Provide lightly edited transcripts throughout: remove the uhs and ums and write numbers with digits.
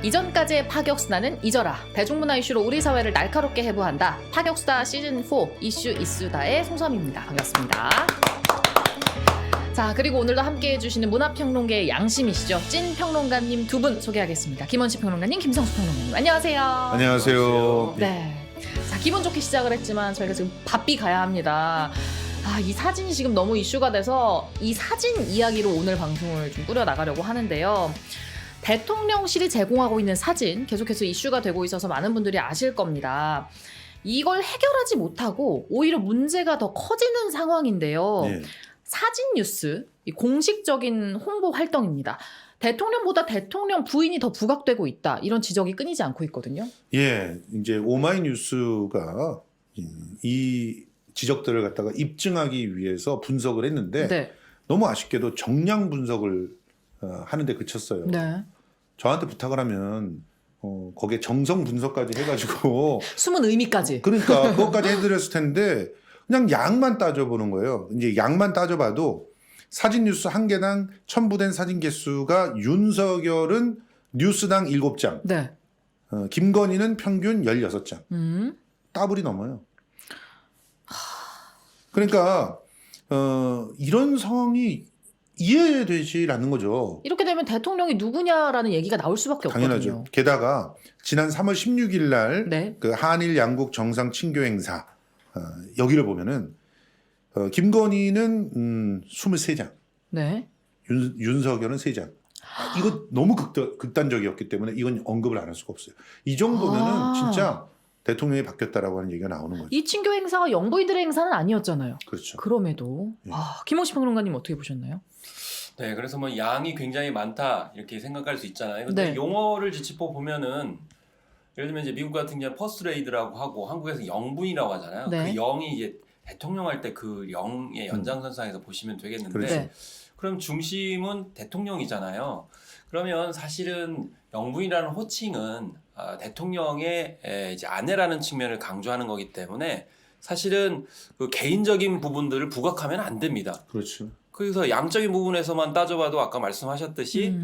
이전까지의 파격수다는 잊어라. 대중문화 이슈로 우리 사회를 날카롭게 해부한다. 파격수다 시즌4 이슈 이수다의 송섬입니다. 반갑습니다. 자, 그리고 오늘도 함께해 주시는 문화평론계의 양심이시죠. 찐 평론가님 두 분 소개하겠습니다. 김원식 평론가님, 김성수 평론가님. 안녕하세요. 안녕하세요. 네. 자, 기분 좋게 시작을 했지만 저희가 지금 바삐 가야 합니다. 이 사진이 지금 너무 이슈가 돼서 이 사진 이야기로 오늘 방송을 좀 꾸려나가려고 하는데요. 대통령실이 제공하고 있는 사진 계속해서 이슈가 되고 있어서 많은 분들이 아실 겁니다. 이걸 해결하지 못하고 오히려 문제가 더 커지는 상황인데요. 네. 사진 뉴스, 이 공식적인 홍보 활동입니다. 대통령보다 대통령 부인이 더 부각되고 있다. 이런 지적이 끊이지 않고 있거든요. 예, 이제 오마이뉴스가 이 지적들을 갖다가 입증하기 위해서 분석을 했는데 네. 너무 아쉽게도 정량 분석을 하는데 그쳤어요. 네. 저한테 부탁을 하면 거기에 정성 분석까지 해가지고 숨은 의미까지. 그러니까 그것까지 해드렸을 텐데 그냥 양만 따져보는 거예요. 이제 양만 따져봐도 사진 뉴스 한 개당 첨부된 사진 개수가 윤석열은 뉴스당 7장, 네. 김건희는 평균 16장. 따블이 넘어요. 그러니까 이런 상황이 이해되지 않는 거죠. 이렇게 되면 대통령이 누구냐라는 얘기가 나올 수밖에 당연하죠. 없거든요. 게다가 지난 3월 16일 날 네. 그 한일 양국 정상 친교 행사 여기를 보면은 김건희는 23장, 네. 윤석열은 3장. 이거 너무 극단적이었기 때문에 이건 언급을 안 할 수가 없어요. 이 정도면은 진짜 대통령이 바뀌었다라고 하는 얘기가 나오는 거죠. 이 친교 행사가 영부인들의 행사는 아니었잖아요. 그렇죠. 그럼에도 네. 김홍식 평론가님 어떻게 보셨나요? 네, 그래서 뭐 양이 굉장히 많다 이렇게 생각할 수 있잖아요. 근데 네. 용어를 짚어 보면은 예를 들면 이제 미국 같은 경우는 퍼스트레이드라고 하고 한국에서 영부인이라고 하잖아요. 네. 그 영이 이제 대통령 할 때 그 영의 연장선상에서 보시면 되겠는데 그렇죠. 네. 그럼 중심은 대통령이잖아요. 그러면 사실은 영부인이라는 호칭은 대통령의 이제 아내라는 측면을 강조하는 거기 때문에 사실은 그 개인적인 부분들을 부각하면 안 됩니다. 그렇죠. 그래서 양적인 부분에서만 따져봐도 아까 말씀하셨듯이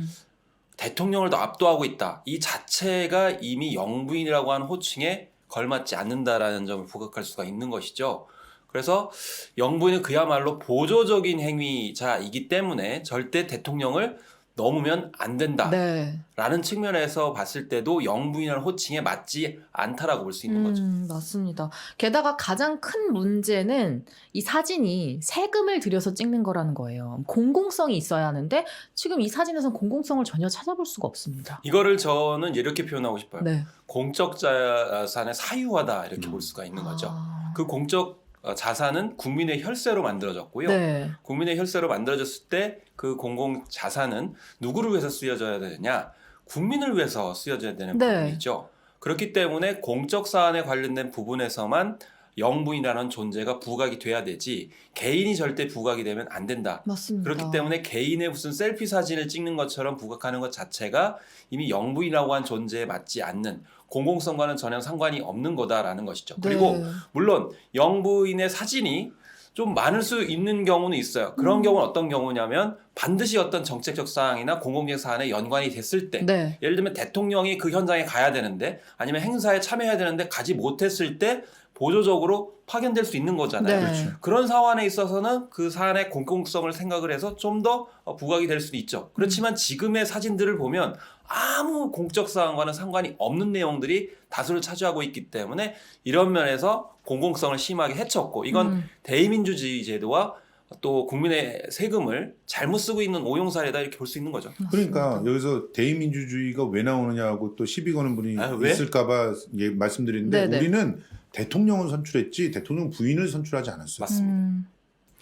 대통령을 더 압도하고 있다. 이 자체가 이미 영부인이라고 하는 호칭에 걸맞지 않는다라는 점을 부각할 수가 있는 것이죠. 그래서 영부인은 그야말로 보조적인 행위자이기 때문에 절대 대통령을 넘으면 안 된다라는 네. 측면에서 봤을 때도 영부인이라는 호칭에 맞지 않다라고 볼 수 있는 거죠. 맞습니다. 게다가 가장 큰 문제는 이 사진이 세금을 들여서 찍는 거라는 거예요. 공공성이 있어야 하는데 지금 이 사진에서는 공공성을 전혀 찾아볼 수가 없습니다. 이거를 저는 이렇게 표현하고 싶어요. 네. 공적 자산의 사유화다 이렇게 볼 수가 있는 거죠. 그 공적 자산은 국민의 혈세로 만들어졌고요. 네. 국민의 혈세로 만들어졌을 때 그 공공 자산은 누구를 위해서 쓰여져야 되느냐? 국민을 위해서 쓰여져야 되는 네. 부분이죠. 그렇기 때문에 공적 사안에 관련된 부분에서만 영부인이라는 존재가 부각이 돼야 되지 개인이 절대 부각이 되면 안 된다. 맞습니다. 그렇기 때문에 개인의 무슨 셀피 사진을 찍는 것처럼 부각하는 것 자체가 이미 영부인이라고 한 존재에 맞지 않는 공공성과는 전혀 상관이 없는 거다라는 것이죠. 그리고 네. 물론 영부인의 사진이 좀 많을 수 있는 경우는 있어요. 그런 경우는 어떤 경우냐면 반드시 어떤 정책적 사항이나 공공적 사안에 연관이 됐을 때 네. 예를 들면 대통령이 그 현장에 가야 되는데 아니면 행사에 참여해야 되는데 가지 못했을 때 보조적으로 파견될 수 있는 거잖아요. 네. 그렇죠. 그런 사안에 있어서는 그 사안의 공공성을 생각을 해서 좀 더 부각이 될 수도 있죠. 그렇지만 지금의 사진들을 보면 아무 공적 사안과는 상관이 없는 내용들이 다수를 차지하고 있기 때문에 이런 면에서 공공성을 심하게 해쳤고 이건 대의민주주의 제도와 또 국민의 세금을 잘못 쓰고 있는 오용 사례다 이렇게 볼 수 있는 거죠. 그러니까 여기서 대의민주주의가 왜 나오느냐고 또 시비 거는 분이 왜? 있을까봐 말씀드리는데 네네. 우리는 대통령은 선출했지 대통령 부인을 선출하지 않았어요. 맞습니다.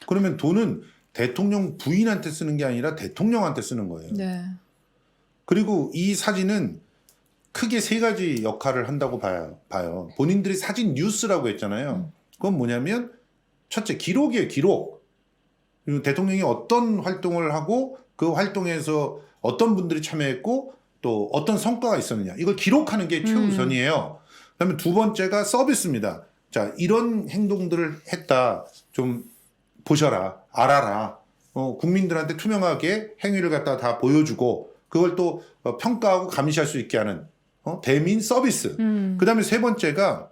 그러면 돈은 대통령 부인한테 쓰는 게 아니라 대통령한테 쓰는 거예요. 네. 그리고 이 사진은 크게 3가지 역할을 한다고 봐요. 본인들이 사진 뉴스라고 했잖아요. 그건 뭐냐면 첫째 기록이에요. 기록. 그리고 대통령이 어떤 활동을 하고 그 활동에서 어떤 분들이 참여했고 또 어떤 성과가 있었느냐. 이걸 기록하는 게 최우선이에요. 그다음에 2번째가 서비스입니다. 자, 이런 행동들을 했다. 좀 보셔라. 알아라. 국민들한테 투명하게 행위를 갖다 다 보여주고 그걸 또 평가하고 감시할 수 있게 하는 대민 서비스. 그다음에 세 번째가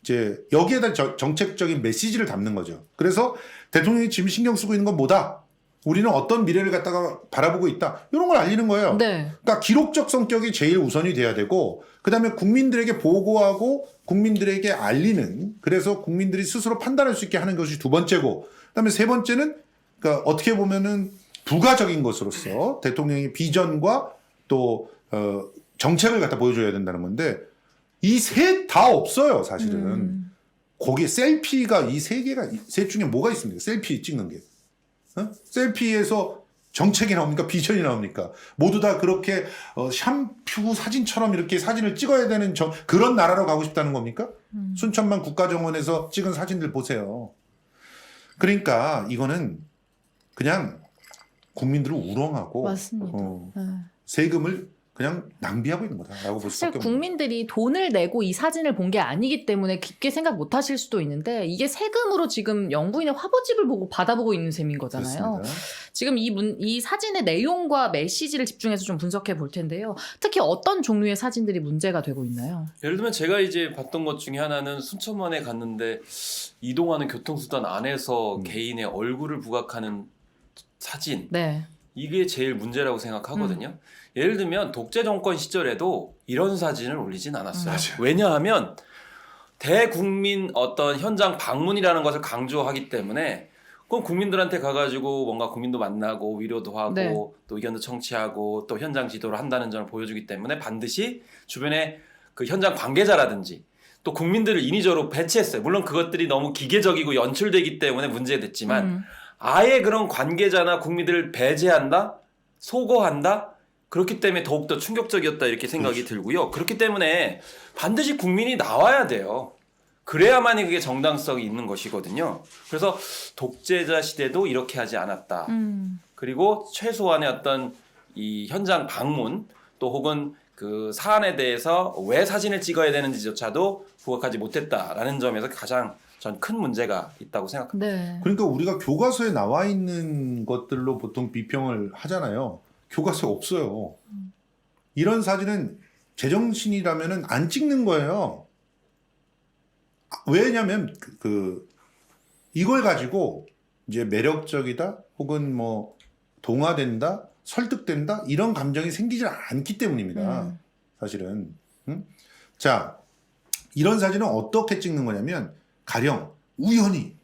이제 여기에다 정책적인 메시지를 담는 거죠. 그래서 대통령이 지금 신경 쓰고 있는 건 뭐다? 우리는 어떤 미래를 갖다가 바라보고 있다. 이런 걸 알리는 거예요. 네. 그러니까 기록적 성격이 제일 우선이 돼야 되고 그다음에 국민들에게 보고하고 국민들에게 알리는 그래서 국민들이 스스로 판단할 수 있게 하는 것이 두 번째고 그다음에 세 번째는 그러니까 어떻게 보면은 부가적인 것으로서 대통령의 비전과 또 정책을 갖다 보여줘야 된다는 건데 이 셋 다 없어요 사실은. 거기에 셀피가 이 세 개가 셋 중에 뭐가 있습니까? 셀피 찍는 게. 셀피에서 정책이 나옵니까? 비전이 나옵니까? 모두 다 그렇게 샴푸 사진처럼 이렇게 사진을 찍어야 되는 그런 나라로 가고 싶다는 겁니까? 순천만 국가정원에서 찍은 사진들 보세요. 그러니까 이거는 그냥 국민들을 우롱하고 맞습니다. 세금을 그냥 낭비하고 있는 거다라고 볼 사실 수밖에 없는 국민들이 돈을 내고 이 사진을 본 게 아니기 때문에 깊게 생각 못 하실 수도 있는데 이게 세금으로 지금 영부인의 화보집을 보고 받아보고 있는 셈인 거잖아요. 그렇습니다. 지금 이 사진의 내용과 메시지를 집중해서 좀 분석해 볼 텐데요. 특히 어떤 종류의 사진들이 문제가 되고 있나요? 예를 들면 제가 이제 봤던 것 중에 하나는 순천만에 갔는데 이동하는 교통수단 안에서 개인의 얼굴을 부각하는 사진. 네. 이게 제일 문제라고 생각하거든요. 예를 들면 독재 정권 시절에도 이런 사진을 올리진 않았어요. 맞아요. 왜냐하면 대국민 어떤 현장 방문이라는 것을 강조하기 때문에 그건 국민들한테 가가지고 뭔가 국민도 만나고 위로도 하고 네. 또 의견도 청취하고 또 현장 지도를 한다는 점을 보여주기 때문에 반드시 주변에 그 현장 관계자라든지 또 국민들을 인위적으로 배치했어요. 물론 그것들이 너무 기계적이고 연출되기 때문에 문제됐지만 아예 그런 관계자나 국민들을 배제한다? 소거한다? 그렇기 때문에 더욱더 충격적이었다 이렇게 생각이 들고요. 그렇기 때문에 반드시 국민이 나와야 돼요. 그래야만이 그게 정당성이 있는 것이거든요. 그래서 독재자 시대도 이렇게 하지 않았다. 그리고 최소한의 어떤 이 현장 방문 또 혹은 그 사안에 대해서 왜 사진을 찍어야 되는지조차도 부각하지 못했다라는 점에서 가장 전 큰 문제가 있다고 생각합니다. 네. 그러니까 우리가 교과서에 나와 있는 것들로 보통 비평을 하잖아요. 교과서에 없어요. 이런 사진은 제정신이라면은 안 찍는 거예요. 왜냐면 이걸 가지고 이제 매력적이다 혹은 뭐 동화된다 설득된다 이런 감정이 생기지 않기 때문입니다. 사실은. 자, 이런 사진은 어떻게 찍는 거냐면 가령 우연히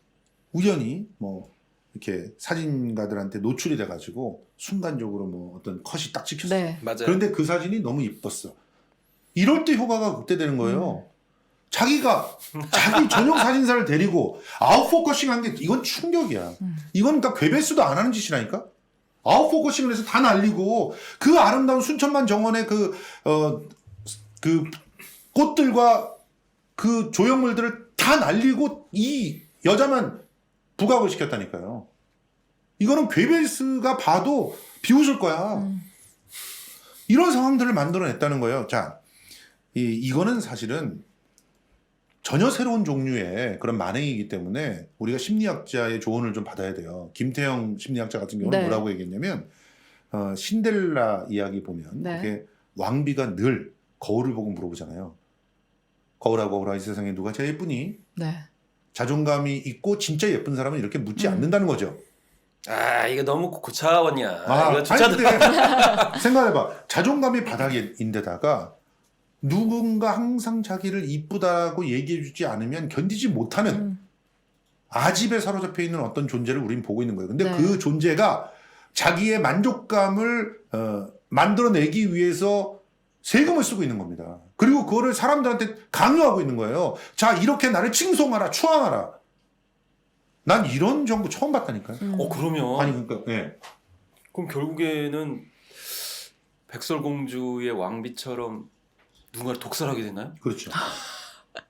뭐 이렇게 사진가들한테 노출이 돼가지고 순간적으로 뭐 어떤 컷이 딱 찍혔어. 네. 맞아요. 그런데 그 사진이 너무 이뻤어. 이럴 때 효과가 극대되는 거예요. 자기 전용 사진사를 데리고 아웃포커싱 한 게 이건 충격이야. 이건 그러니까 괴배수도 안 하는 짓이라니까. 아웃포커싱을 해서 다 날리고 그 아름다운 순천만 정원의 그 꽃들과 그 조형물들을 다 날리고 이 여자만 부각을 시켰다니까요. 이거는 괴벨스가 봐도 비웃을 거야. 이런 상황들을 만들어냈다는 거예요. 자, 이거는 사실은 전혀 새로운 종류의 그런 만행이기 때문에 우리가 심리학자의 조언을 좀 받아야 돼요. 김태형 심리학자 같은 경우는 네. 뭐라고 얘기했냐면 신데렐라 이야기 보면 네. 그게 왕비가 늘 거울을 보고 물어보잖아요. 거울아 이 세상에 누가 제일 예쁘니? 네. 자존감이 있고 진짜 예쁜 사람은 이렇게 묻지 않는다는 거죠. 아 이거 너무 고차원이야. 이거 아니 진짜 근데 생각해봐. 자존감이 바닥인데다가 누군가 항상 자기를 이쁘다고 얘기해주지 않으면 견디지 못하는 아집에 사로잡혀 있는 어떤 존재를 우린 보고 있는 거예요. 근데 네. 그 존재가 자기의 만족감을 만들어내기 위해서 세금을 쓰고 있는 겁니다. 그리고 그거를 사람들한테 강요하고 있는 거예요. 자, 이렇게 나를 칭송하라, 추앙하라. 난 이런 정부 처음 봤다니까요. 그러면 아니 그러니까 예. 그럼 결국에는 백설공주의 왕비처럼 누군가를 독살하게 되나요? 그렇죠.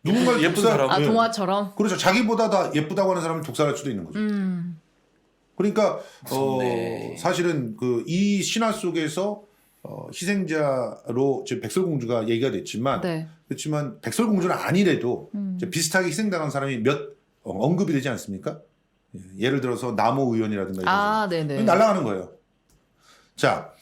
누군가 예쁜 사람. 아, 동화처럼? 그렇죠. 자기보다 더 예쁘다고 하는 사람을 독살할 수도 있는 거죠. 그러니까 무섭네. 사실은 이 신화 속에서 희생자로 지금 백설공주가 얘기가 됐지만 네. 그렇지만 백설공주는 아니래도 이제 비슷하게 희생당한 사람이 몇 언급이 되지 않습니까? 예를 들어서 남호 의원이라든가 이런 아, 네네. 날아가는 거예요. 자,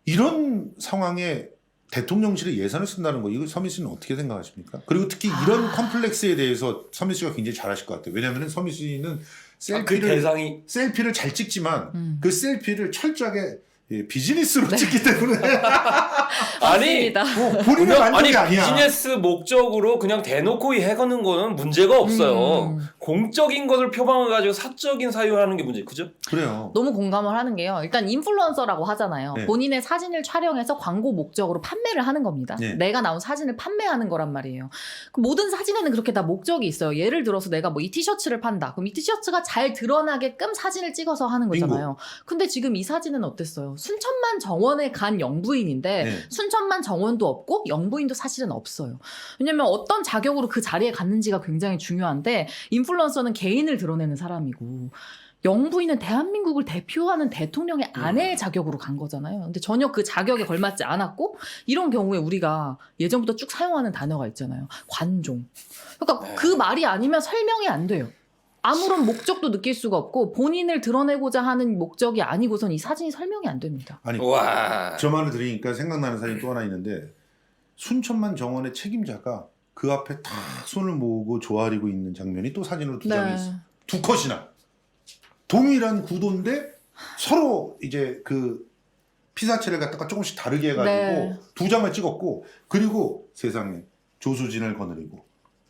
이런 상황에 대통령실에 예산을 쓴다는 거 이거 서민 씨는 어떻게 생각하십니까? 그리고 특히 이런 컴플렉스에 대해서 서민 씨가 굉장히 잘하실 것 같아요. 왜냐하면 서민 씨는 그 대상이 셀피를 잘 찍지만 그 셀피를 철저하게 비즈니스로 찍기 때문에 아니 맞습니다. 본인의 만족이 아니야. 비즈니스 목적으로 그냥 대놓고 해거는 거는 문제가 없어요. 공적인 것을 표방해 가지고 사적인 사유를 하는 게 문제, 그죠? 그래요. 너무 공감을 하는 게요. 일단 인플루언서라고 하잖아요. 네. 본인의 사진을 촬영해서 광고 목적으로 판매를 하는 겁니다. 네. 내가 나온 사진을 판매하는 거란 말이에요. 그 모든 사진에는 그렇게 다 목적이 있어요. 예를 들어서 내가 뭐 이 티셔츠를 판다. 그럼 이 티셔츠가 잘 드러나게끔 사진을 찍어서 하는 거잖아요. 근데 지금 이 사진은 어땠어요? 순천만 정원에 간 영부인인데 네. 순천만 정원도 없고 영부인도 사실은 없어요. 왜냐면 어떤 자격으로 그 자리에 갔는지가 굉장히 중요한데 인플루언서는 개인을 드러내는 사람이고 영부인은 대한민국을 대표하는 대통령의 아내의 자격으로 간 거잖아요. 근데 전혀 그 자격에 걸맞지 않았고 이런 경우에 우리가 예전부터 쭉 사용하는 단어가 있잖아요. 관종. 그러니까 그 말이 아니면 설명이 안 돼요. 아무런 목적도 느낄 수가 없고 본인을 드러내고자 하는 목적이 아니고선 이 사진이 설명이 안 됩니다. 아니 와. 저 말을 들으니까 생각나는 사진이 또 하나 있는데 순천만 정원의 책임자가 그 앞에 딱 손을 모으고 조아리고 있는 장면이 또 사진으로 두 장이 있어. 두 컷이나 동일한 구도인데 서로 이제 그 피사체를 갖다가 조금씩 다르게 해가지고 네. 두 장을 찍었고 그리고 세상에 조수진을 거느리고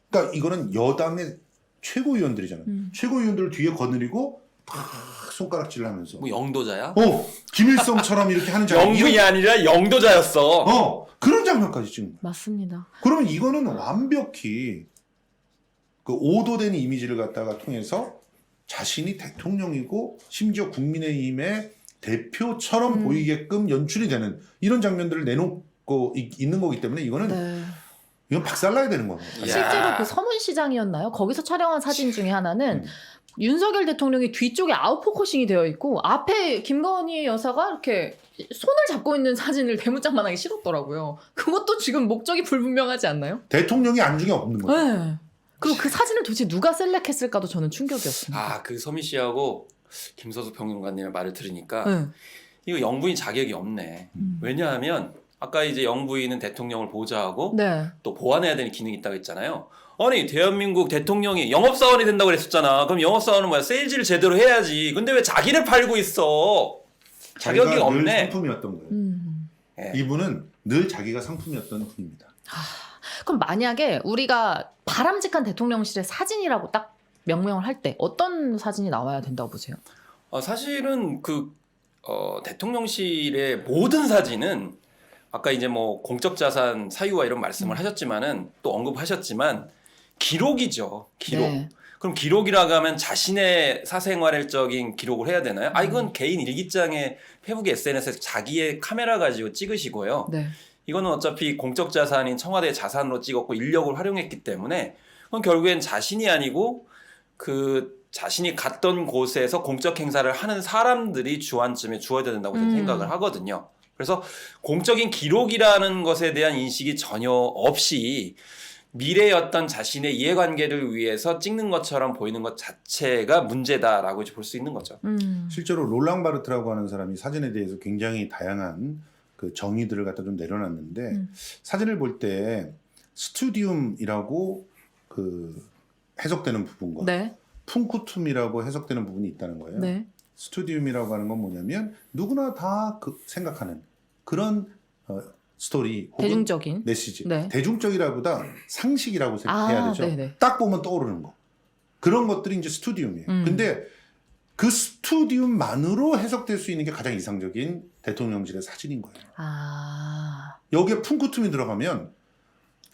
그러니까 이거는 여당의 최고위원들이잖아요. 최고위원들을 뒤에 거느리고 탁 손가락질을 하면서 뭐 영도자야? 김일성처럼 이렇게 하는 장면 영부인이 아니라 영도자였어. 그런 장면까지 찍는 거야. 맞습니다. 그러면 이거는 완벽히 그 오도된 이미지를 갖다가 통해서 자신이 대통령이고 심지어 국민의힘의 대표처럼 보이게끔 연출이 되는 이런 장면들을 내놓고 있는 거기 때문에 이거는 이건 박살나야 되는 거예요. 실제로 그 서문시장이었나요? 거기서 촬영한 사진 중에 하나는 윤석열 대통령이 뒤쪽에 아웃포커싱이 되어 있고 앞에 김건희 여사가 이렇게 손을 잡고 있는 사진을 대문짝만하게 실었더라고요. 그것도 지금 목적이 불분명하지 않나요? 대통령이 안중에 없는 거죠. 네. 그리고 그 사진을 도대체 누가 셀렉했을까도 저는 충격이었습니다. 그 서미 씨하고 김서수 평론가님의 말을 들으니까 네. 이거 영부인 자격이 없네. 왜냐하면 아까 이제 영부인은 대통령을 보좌하고 네. 또 보완해야 되는 기능이 있다고 했잖아요. 아니 대한민국 대통령이 영업사원이 된다고 그랬었잖아. 그럼 영업사원은 뭐야? 세일즈를 제대로 해야지. 근데 왜 자기를 팔고 있어? 자격이 자기가 늘 없네. 상품이었던 거예요. 예. 이분은 늘 자기가 상품이었던 분입니다. 그럼 만약에 우리가 바람직한 대통령실의 사진이라고 딱 명명을 할 때 어떤 사진이 나와야 된다고 보세요? 사실은 대통령실의 모든 사진은 아까 이제 뭐 공적 자산 사유와 이런 말씀을 하셨지만은 또 언급하셨지만 기록이죠. 기록. 네. 그럼 기록이라고 하면 자신의 사생활적인 기록을 해야 되나요? 이건 개인 일기장에 페북 SNS에서 자기의 카메라 가지고 찍으시고요. 네. 이거는 어차피 공적 자산인 청와대 자산으로 찍었고 인력을 활용했기 때문에 그건 결국엔 자신이 아니고 그 자신이 갔던 곳에서 공적 행사를 하는 사람들이 주안점에 주어야 된다고 저는 생각을 하거든요. 그래서 공적인 기록이라는 것에 대한 인식이 전혀 없이 미래의 어떤 자신의 이해관계를 위해서 찍는 것처럼 보이는 것 자체가 문제다라고 볼 수 있는 거죠. 실제로 롤랑 바르트라고 하는 사람이 사진에 대해서 굉장히 다양한 그 정의들을 갖다 좀 내려놨는데 사진을 볼 때 스튜디움이라고 그 해석되는 부분과 네. 푼쿠툼이라고 해석되는 부분이 있다는 거예요. 네. 스튜디움이라고 하는 건 뭐냐면 누구나 다 생각하는 그런 스토리 혹은 대중적인. 메시지. 네. 대중적이라보다 상식이라고 해야 되죠. 네네. 딱 보면 떠오르는 거. 그런 것들이 이제 스튜디움이에요. 근데 그 스튜디움만으로 해석될 수 있는 게 가장 이상적인 대통령실의 사진인 거예요. 여기에 푼쿠툼이 들어가면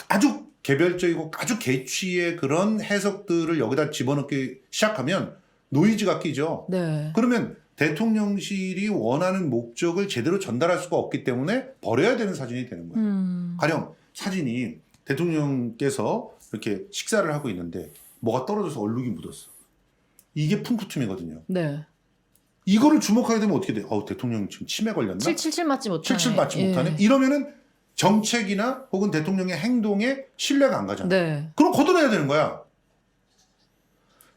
아주 개별적이고 아주 개취의 그런 해석들을 여기다 집어넣기 시작하면 노이즈가 끼죠. 네. 그러면 대통령실이 원하는 목적을 제대로 전달할 수가 없기 때문에 버려야 되는 사진이 되는 거예요. 가령 사진이 대통령께서 이렇게 식사를 하고 있는데 뭐가 떨어져서 얼룩이 묻었어. 이게 푼쿠툼이거든요. 네. 이거를 주목하게 되면 어떻게 돼? 대통령 지금 치매 걸렸나? 777 맞지 못하네. 77 맞지 못하네? 이러면은 정책이나 혹은 대통령의 행동에 신뢰가 안 가잖아. 네. 그럼 걷어내야 되는 거야.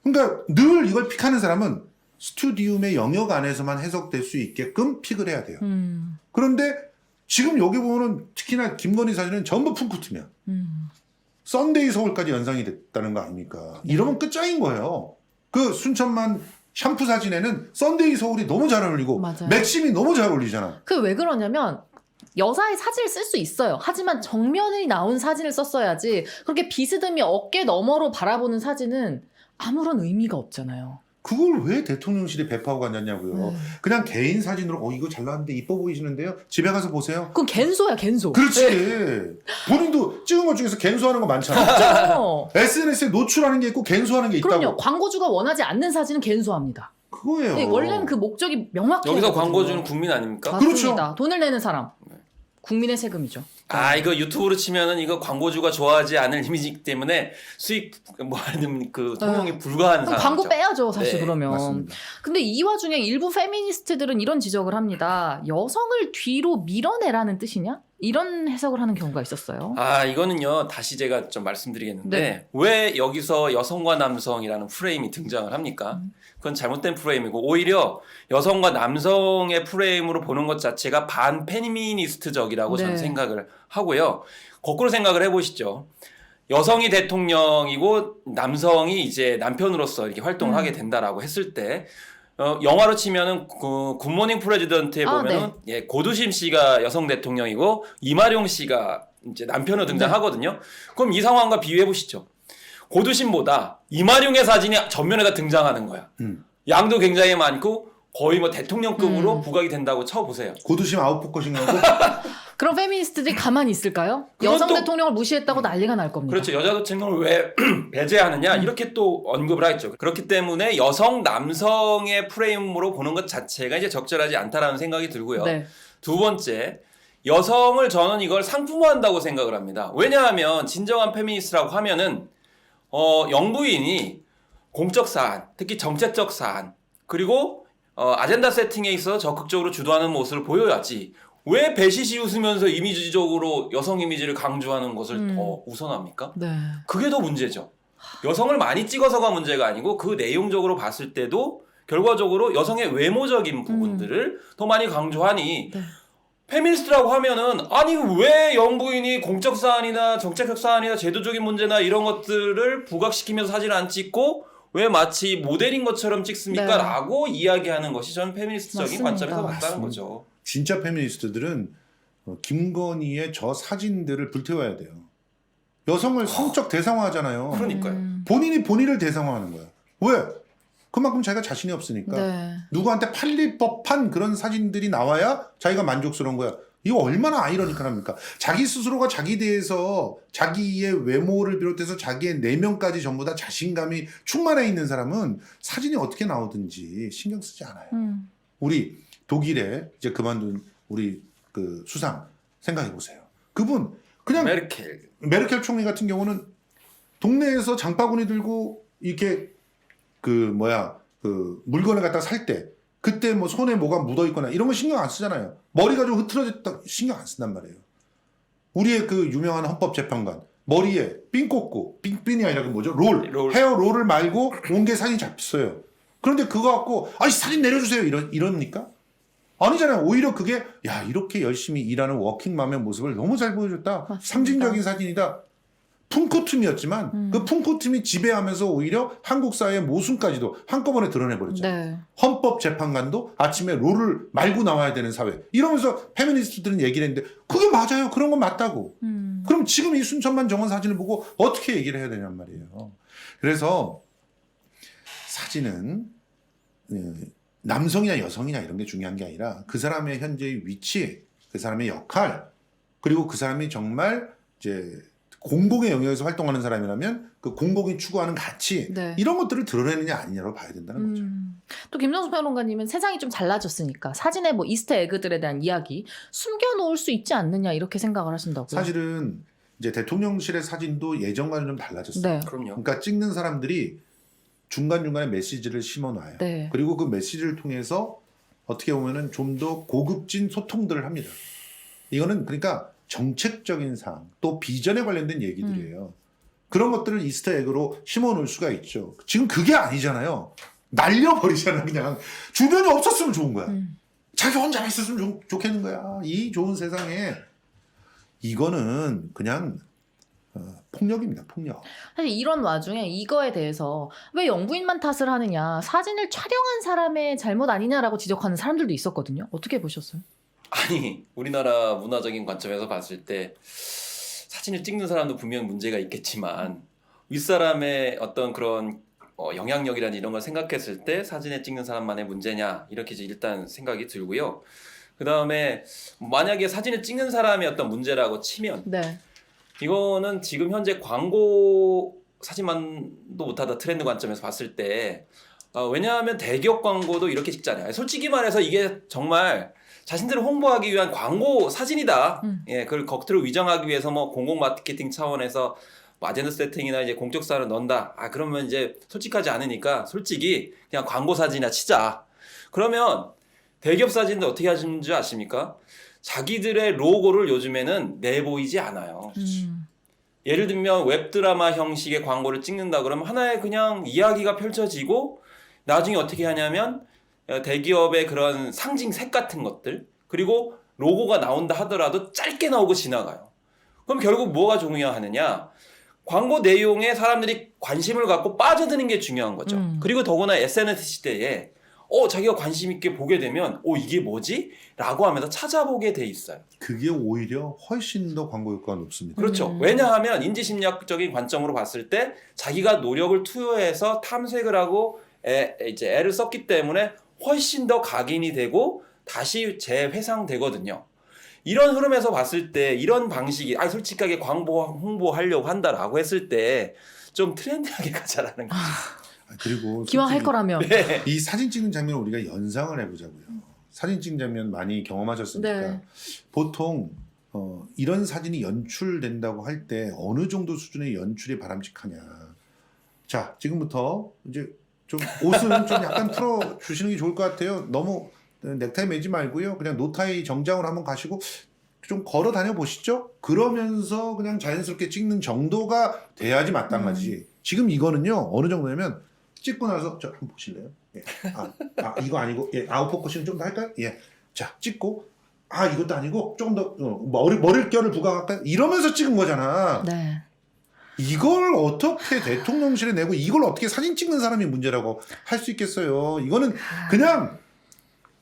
그러니까 늘 이걸 픽하는 사람은 스튜디움의 영역 안에서만 해석될 수 있게끔 픽을 해야 돼요. 그런데 지금 여기 보면은 특히나 김건희 사진은 전부 푼코트미야. 썬데이 서울까지 연상이 됐다는 거 아닙니까? 이러면 끝장인 거예요. 그 순천만 샴푸 사진에는 썬데이 서울이 너무 잘 어울리고 맞아요. 맥심이 너무 잘 어울리잖아. 그 왜 그러냐면 여자의 사진을 쓸 수 있어요. 하지만 정면이 나온 사진을 썼어야지 그렇게 비스듬히 어깨 너머로 바라보는 사진은 아무런 의미가 없잖아요. 그걸 왜 대통령실에 배포하고 앉았냐고요. 그냥 개인 사진으로 이거 잘 나왔는데 이뻐 보이시는데요. 집에 가서 보세요. 그건 갠소야 갠소. 그렇지. 본인도 찍은 것 중에서 갠소하는 거 많잖아. 그렇죠. SNS에 노출하는 게 있고 갠소하는 게 있다고. 그럼요. 광고주가 원하지 않는 사진은 갠소합니다. 그거예요. 네, 원래는 그 목적이 명확해요. 여기서 광고주는 국민 아닙니까? 그렇죠. 맞습니다. 돈을 내는 사람. 국민의 세금이죠. 아 이거 유튜브로 치면은 이거 광고주가 좋아하지 않을 이미지이기 때문에 수익 뭐 하는 그 통용이 불가한 그럼 상황이죠. 광고 빼야죠 사실 네, 그러면. 맞습니다. 근데 이 와중에 일부 페미니스트들은 이런 지적을 합니다. 여성을 뒤로 밀어내라는 뜻이냐? 이런 해석을 하는 경우가 있었어요. 아 이거는요 다시 제가 좀 말씀드리겠는데 네. 왜 여기서 여성과 남성이라는 프레임이 등장을 합니까? 그건 잘못된 프레임이고 오히려 여성과 남성의 프레임으로 보는 것 자체가 반페미니스트적이라고 네. 저는 생각을 하고요. 거꾸로 생각을 해보시죠. 여성이 대통령이고 남성이 이제 남편으로서 이렇게 활동을 하게 된다라고 했을 때 영화로 치면은 그 굿모닝 프레지던트에 보면은 예, 고두심 씨가 여성 대통령이고 이마룡 씨가 이제 남편으로 등장하거든요. 그럼 이 상황과 비교해 보시죠. 고두심보다 이마룡의 사진이 전면에다 등장하는 거야. 양도 굉장히 많고 거의 뭐 대통령급으로 부각이 된다고 쳐보세요. 고두심 아웃포커싱하고 그럼 페미니스트들이 가만히 있을까요? 그건 여성 또- 대통령을 무시했다고 난리가 날 겁니다. 그렇죠. 여자 대통령을 왜 배제하느냐 이렇게 또 언급을 하겠죠. 그렇기 때문에 여성 남성의 프레임으로 보는 것 자체가 이제 적절하지 않다라는 생각이 들고요. 네. 두 번째 여성을 저는 이걸 상품화한다고 생각을 합니다. 왜냐하면 진정한 페미니스트라고 하면은 영부인이 공적 사안, 특히 정책적 사안 그리고 아젠다 세팅에 있어서 적극적으로 주도하는 모습을 보여야지. 왜 배시시 웃으면서 이미지적으로 여성 이미지를 강조하는 것을 더 우선합니까? 네. 그게 더 문제죠. 여성을 많이 찍어서가 문제가 아니고 그 내용적으로 봤을 때도 결과적으로 여성의 외모적인 부분들을 더 많이 강조하니 네. 페미니스트라고 하면은 아니 왜 영부인이 공적 사안이나 정책적 사안이나 제도적인 문제나 이런 것들을 부각시키면서 사진을 안 찍고 왜 마치 모델인 것처럼 찍습니까? 네. 라고 이야기하는 것이 저는 페미니스트적인 맞습니다. 관점에서 봤다는 맞습니다. 거죠. 진짜 페미니스트들은 김건희의 저 사진들을 불태워야 돼요. 여성을 성적 대상화하잖아요. 그러니까요. 본인이 본인을 대상화하는 거야. 왜? 그만큼 자기가 자신이 없으니까. 네. 누구한테 팔릴 법한 그런 사진들이 나와야 자기가 만족스러운 거야. 이거 얼마나 아이러니컬합니까? 자기 스스로가 자기 대해서 자기의 외모를 비롯해서 자기의 내면까지 전부 다 자신감이 충만해 있는 사람은 사진이 어떻게 나오든지 신경 쓰지 않아요. 우리 독일에 이제 그만둔 우리 그 수상 생각해 보세요. 그분 그냥 메르켈 총리 같은 경우는 동네에서 장바구니 들고 이렇게 그 물건을 갖다 살 때 그때 뭐 손에 뭐가 묻어 있거나 이런 거 신경 안 쓰잖아요. 머리가 좀 흐트러졌다 신경 안 쓴단 말이에요. 우리의 그 유명한 헌법재판관 머리에 핀 꽂고 핀이 아니라 그 뭐죠? 롤. 헤어 롤을 말고 온 게 사진이 잡혔어요. 그런데 그거 갖고 아니 사진 내려주세요 이럽니까? 아니잖아요. 오히려 그게 야 이렇게 열심히 일하는 워킹맘의 모습을 너무 잘 보여줬다. 맞습니다. 상징적인 사진이다. 품코툼이었지만 그 품코툼이 지배하면서 오히려 한국 사회의 모순까지도 한꺼번에 드러내버렸죠. 네. 헌법재판관도 아침에 롤을 말고 나와야 되는 사회. 이러면서 페미니스트들은 얘기를 했는데 그게 맞아요. 그런 건 맞다고. 그럼 지금 이 순천만 정원 사진을 보고 어떻게 얘기를 해야 되냔 말이에요. 그래서 사진은 남성이나 여성이나 이런 게 중요한 게 아니라 그 사람의 현재의 위치, 그 사람의 역할, 그리고 그 사람이 정말 이제 공공의 영역에서 활동하는 사람이라면 그 공공이 추구하는 가치 네. 이런 것들을 드러내느냐 아니냐로 봐야 된다는 거죠. 또 김정수 평론가님은 세상이 좀 달라졌으니까 사진에 뭐 이스터 에그들에 대한 이야기 숨겨놓을 수 있지 않느냐 이렇게 생각을 하신다고요. 사실은 이제 대통령실의 사진도 예전과는 좀 달라졌어요. 네. 그럼요. 그러니까 찍는 사람들이 중간중간에 메시지를 심어놔요. 네. 그리고 그 메시지를 통해서 어떻게 보면은 좀 더 고급진 소통들을 합니다. 이거는 그러니까 정책적인 사항 또 비전에 관련된 얘기들이에요. 그런 것들을 이스터 에그로 심어놓을 수가 있죠. 지금 그게 아니잖아요. 날려버리잖아요. 그냥 주변이 없었으면 좋은 거야. 자기 혼자 있었으면 좋겠는 거야. 이 좋은 세상에. 이거는 그냥 폭력입니다. 폭력. 사실 이런 와중에 이거에 대해서 왜 영부인만 탓을 하느냐, 사진을 촬영한 사람의 잘못 아니냐라고 지적하는 사람들도 있었거든요. 어떻게 보셨어요? 아니 우리나라 문화적인 관점에서 봤을 때 사진을 찍는 사람도 분명 문제가 있겠지만 윗사람의 어떤 그런 영향력이라는 이런 걸 생각했을 때 사진에 찍는 사람만의 문제냐 이렇게 이제 일단 생각이 들고요. 그 다음에 만약에 사진을 찍는 사람의 어떤 문제라고 치면 네. 이거는 지금 현재 광고 사진만도 못하다 트렌드 관점에서 봤을 때 왜냐하면 대기업 광고도 이렇게 찍잖아요. 솔직히 말해서 이게 정말 자신들을 홍보하기 위한 광고 사진이다. 예, 그걸 겉으로 위장하기 위해서 뭐 공공 마케팅 차원에서 뭐 아젠다 세팅이나 이제 공적 사안을 넣는다. 그러면 이제 솔직하지 않으니까 솔직히 그냥 광고 사진이나 치자. 그러면 대기업 사진도 어떻게 하시는 줄 아십니까? 자기들의 로고를 요즘에는 내보이지 않아요. 예를 들면 웹드라마 형식의 광고를 찍는다 그러면 하나의 그냥 이야기가 펼쳐지고 나중에 어떻게 하냐면 대기업의 그런 상징 색 같은 것들 그리고 로고가 나온다 하더라도 짧게 나오고 지나가요. 그럼 결국 뭐가 중요하느냐? 광고 내용에 사람들이 관심을 갖고 빠져드는 게 중요한 거죠. 그리고 더구나 SNS 시대에 자기가 관심 있게 보게 되면 이게 뭐지? 라고 하면서 찾아보게 돼 있어요. 그게 오히려 훨씬 더 광고 효과가 높습니다. 그렇죠. 왜냐하면 인지심리학적인 관점으로 봤을 때 자기가 노력을 투여해서 탐색을 하고 이제 애를 썼기 때문에 훨씬 더 각인이 되고 다시 재회상되거든요. 이런 흐름에서 봤을 때 이런 방식이 솔직하게 광고 홍보하려고 한다라고 했을 때 좀 트렌디하게 가자라는 거죠. 그리고 기왕 할 거라면. 네. 이 사진 찍는 장면을 우리가 연상을 해보자고요. 사진 찍는 장면 많이 경험하셨으니까 네. 보통 이런 사진이 연출된다고 할 때 어느 정도 수준의 연출이 바람직하냐. 자, 지금부터 이제 좀 옷은 좀 약간 풀어 주시는 게 좋을 것 같아요. 너무 넥타이 매지 말고요. 그냥 노타이 정장으로 한번 가시고 좀 걸어 다녀 보시죠. 그러면서 그냥 자연스럽게 찍는 정도가 돼야지 마땅하지. 지금 이거는요 어느 정도냐면 찍고 나서 저 한번 보실래요? 예. 이거 아니고 아웃포커싱 좀 더 할까요? 예. 자 찍고 이것도 아니고 조금 더 머릿결을 부각할까요? 이러면서 찍은 거잖아. 네. 이걸 어떻게 대통령실에 내고 이걸 어떻게 사진 찍는 사람이 문제라고 할 수 있겠어요. 이거는 그냥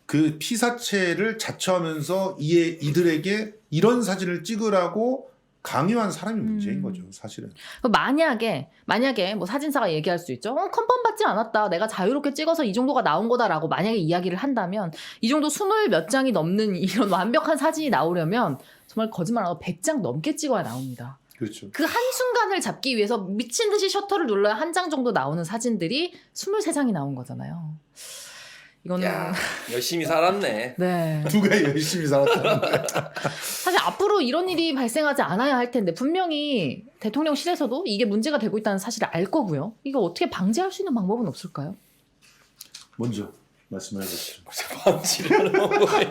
그 피사체를 자처하면서 이들에게 이런 사진을 찍으라고 강요한 사람이 문제인 거죠, 사실은. 만약에 뭐 사진사가 얘기할 수 있죠. 컨펌 받지 않았다. 내가 자유롭게 찍어서 이 정도가 나온 거다라고 만약에 이야기를 한다면 이 정도 20 몇 장이 넘는 이런 완벽한 사진이 나오려면 정말 거짓말하고 100장 넘게 찍어야 나옵니다. 그렇죠. 그 한순간을 잡기 위해서 미친 듯이 셔터를 눌러야 한 장 정도 나오는 사진들이 23장이 나온 거잖아요. 이거는 야, 열심히 살았네. 네. 누가 열심히 살았다는 거야. 사실 앞으로 이런 일이 발생하지 않아야 할 텐데 분명히 대통령실에서도 이게 문제가 되고 있다는 사실을 알 거고요. 이거 어떻게 방지할 수 있는 방법은 없을까요? 먼저 말씀해 보시죠. 방지를 하는 거예요.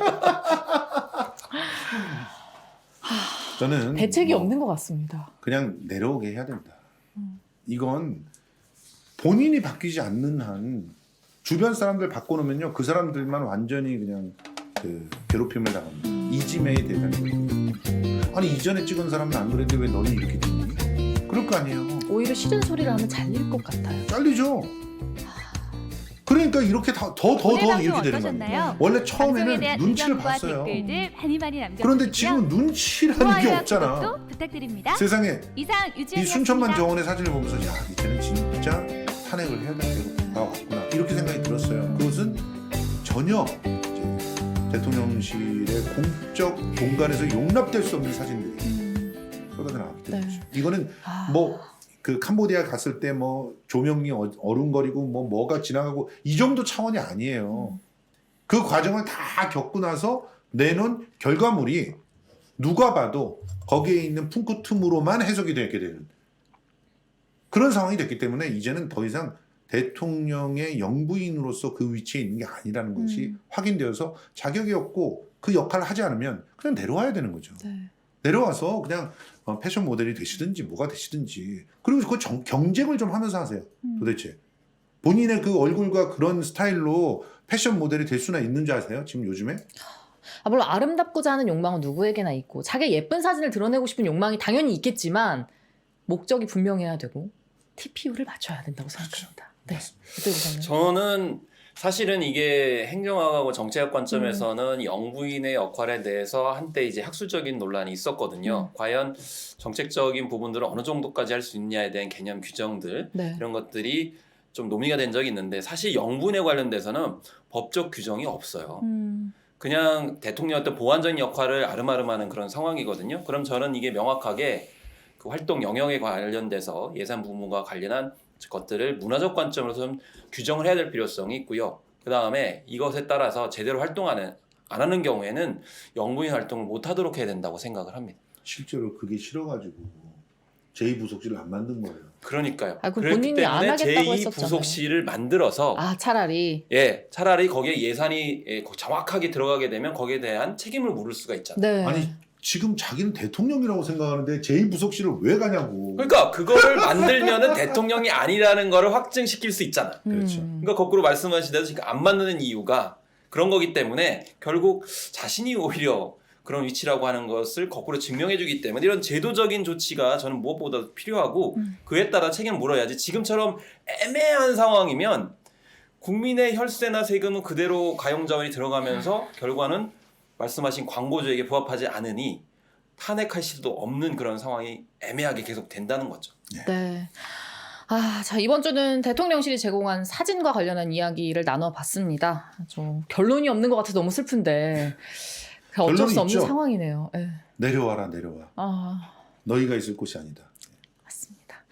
저는 대책이 없는 것 같습니다. 그냥 내려오게 해야 된다. 이건 본인이 바뀌지 않는 한 주변 사람들 바꿔놓으면요 그 사람들만 완전히 그냥 그 괴롭힘을 당합니다. 이지매의 대상이. 아니 이전에 찍은 사람은 안 그랬는데 왜 너는 이렇게 찍니? 그럴 거 아니에요. 오히려 싫은 소리를 하면 잘릴 것 같아요. 잘리죠. 그러니까 이렇게 더 이렇게 되는 거예요. 원래 처음에는 눈치를 봤어요. 그런데 지금 눈치라는 게 없잖아. 부탁드립니다. 세상에 이상 이 유지연이었습니다. 순천만 정원의 사진을 보면서 야 이제는 진짜 탄핵을 해야 될 때가 왔구나 이렇게 생각이 들었어요. 그것은 전혀 이제 대통령실의 공적 공간에서 용납될 수 없는 사진들이 쏟아져 나왔기 때문이죠. 이거는 뭐 그 캄보디아 갔을 때 뭐 조명이 어른거리고 뭐가 지나가고 이 정도 차원이 아니에요. 그 과정을 다 겪고 나서 내놓은 결과물이 누가 봐도 거기에 있는 풍구틈으로만 해석이 되게 되는 그런 상황이 됐기 때문에 이제는 더 이상 대통령의 영부인으로서 그 위치에 있는 게 아니라는 것이 확인되어서 자격이 없고 그 역할을 하지 않으면 그냥 내려와야 되는 거죠. 네. 내려와서 그냥 패션 모델이 되시든지 뭐가 되시든지 그리고 그 경쟁을 좀 하면서 하세요. 도대체 본인의 그 얼굴과 그런 스타일로 패션 모델이 될 수나 있는 줄 아세요? 지금 요즘에? 물론 아름답고자 하는 욕망은 누구에게나 있고 자기 예쁜 사진을 드러내고 싶은 욕망이 당연히 있겠지만 목적이 분명해야 되고 TPU를 맞춰야 된다고 생각합니다. 네. 어떻게 보세요? 저는 사실은 이게 행정학하고 정치학 관점에서는 영부인의 역할에 대해서 한때 이제 학술적인 논란이 있었거든요. 과연 정책적인 부분들을 어느 정도까지 할 수 있냐에 대한 개념 규정들 네. 이런 것들이 좀 논의가 된 적이 있는데 사실 영부인에 관련돼서는 법적 규정이 없어요. 그냥 대통령 어떤 보완적인 역할을 아름아름하는 그런 상황이거든요. 그럼 저는 이게 명확하게 그 활동 영역에 관련돼서 예산 부분과 관련한 것들을 문화적 관점으로 좀 규정을 해야 될 필요성이 있고요. 그 다음에 이것에 따라서 제대로 활동하는 안 하는 경우에는 영부인 활동을 못 하도록 해야 된다고 생각을 합니다. 실제로 그게 싫어가지고 제2부속실을 안 만든 거예요. 그러니까요. 그럼 그렇기 본인이 안 때문에 하겠다고 했었잖아요. 제2부속실을 만들어서 차라리. 차라리 거기에 예산이 정확하게 들어가게 되면 거기에 대한 책임을 물을 수가 있잖아요. 네. 아니 지금 자기는 대통령이라고 생각하는데 제2부속실을 왜 가냐고. 그러니까 그거를 만들면은 대통령이 아니라는 거를 확증시킬 수 있잖아. 그렇죠. 그러니까 거꾸로 말씀하신 대로 지금 안 만드는 이유가 그런 거기 때문에 결국 자신이 오히려 그런 위치라고 하는 것을 거꾸로 증명해주기 때문에 이런 제도적인 조치가 저는 무엇보다 필요하고 그에 따라 책임을 물어야지. 지금처럼 애매한 상황이면 국민의 혈세나 세금은 그대로 가용자원이 들어가면서 결과는 말씀하신 광고주에게 부합하지 않으니 탄핵할 수도 없는 그런 상황이 애매하게 계속 된다는 거죠. 네. 자, 이번 주는 대통령실이 제공한 사진과 관련한 이야기를 나눠봤습니다. 좀 결론이 없는 것 같아서 너무 슬픈데 어쩔 수 없는 있죠. 상황이네요. 네. 내려와. 너희가 있을 곳이 아니다. 맞습니다.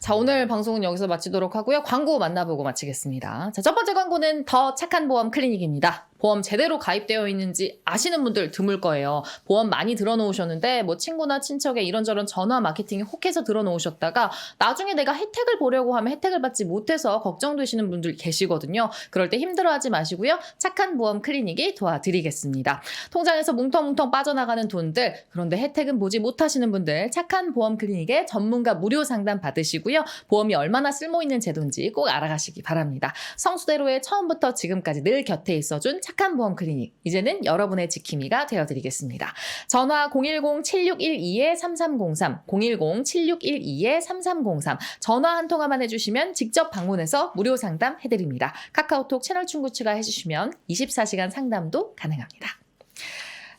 자, 오늘 방송은 여기서 마치도록 하고요. 광고 만나보고 마치겠습니다. 자, 첫 번째 광고는 더 착한 보험 클리닉입니다. 보험 제대로 가입되어 있는지 아시는 분들 드물 거예요. 보험 많이 들어놓으셨는데 뭐 친구나 친척의 이런저런 전화 마케팅에 혹해서 들어놓으셨다가 나중에 내가 혜택을 보려고 하면 혜택을 받지 못해서 걱정되시는 분들 계시거든요. 그럴 때 힘들어하지 마시고요. 착한 보험 클리닉이 도와드리겠습니다. 통장에서 뭉텅뭉텅 빠져나가는 돈들, 그런데 혜택은 보지 못하시는 분들 착한 보험 클리닉에 전문가 무료 상담 받으시고요. 보험이 얼마나 쓸모있는 제도인지 꼭 알아가시기 바랍니다. 성수대로의 처음부터 지금까지 늘 곁에 있어준 착한 보험 클리닉, 이제는 여러분의 지킴이가 되어드리겠습니다. 전화 010-7612-3303, 010-7612-3303, 전화 한 통화만 해주시면 직접 방문해서 무료 상담 해드립니다. 카카오톡 채널 충고 추가해주시면 24시간 상담도 가능합니다.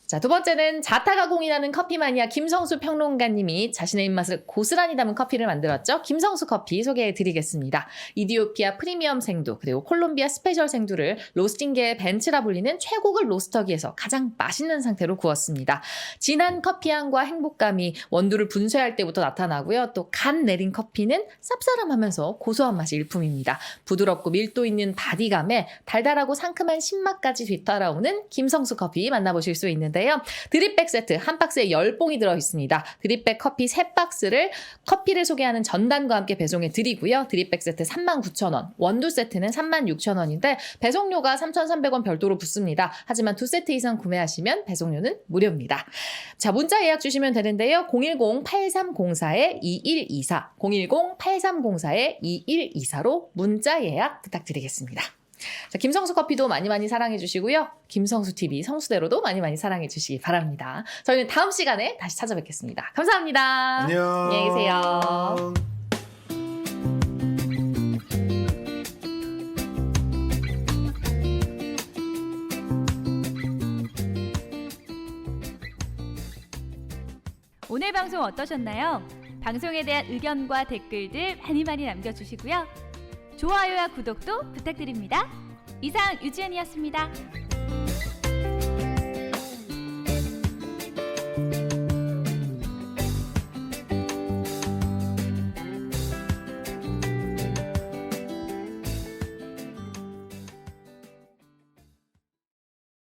자, 두 번째는 자타가 공인하는 커피 마니아 김성수 평론가님이 자신의 입맛을 고스란히 담은 커피를 만들었죠. 김성수 커피 소개해드리겠습니다. 이디오피아 프리미엄 생두 그리고 콜롬비아 스페셜 생두를 로스팅계의 벤츠라 불리는 최고급 로스터기에서 가장 맛있는 상태로 구웠습니다. 진한 커피향과 행복감이 원두를 분쇄할 때부터 나타나고요. 또 간 내린 커피는 쌉싸름하면서 고소한 맛이 일품입니다. 부드럽고 밀도 있는 바디감에 달달하고 상큼한 신맛까지 뒤따라오는 김성수 커피 만나보실 수 있는데요. 드립백 세트 한 박스에 10봉이 들어있습니다. 드립백 커피 3박스를 커피를 소개하는 전단과 함께 배송해 드리고요. 드립백 세트 39,000원, 원두 세트는 36,000원인데 배송료가 3,300원 별도로 붙습니다. 하지만 2세트 이상 구매하시면 배송료는 무료입니다. 자, 문자 예약 주시면 되는데요. 010-8304-2124, 010-8304-2124로 문자 예약 부탁드리겠습니다. 자, 김성수 커피도 많이 사랑해 주시고요. 김성수 TV 성수대로도 많이 사랑해 주시기 바랍니다. 저희는 다음 시간에 다시 찾아뵙겠습니다. 감사합니다. 안녕. 안녕히 계세요. 오늘 방송 어떠셨나요? 방송에 대한 의견과 댓글들 많이 남겨주시고요. 좋아요와 구독도 부탁드립니다. 이상 유지연이었습니다.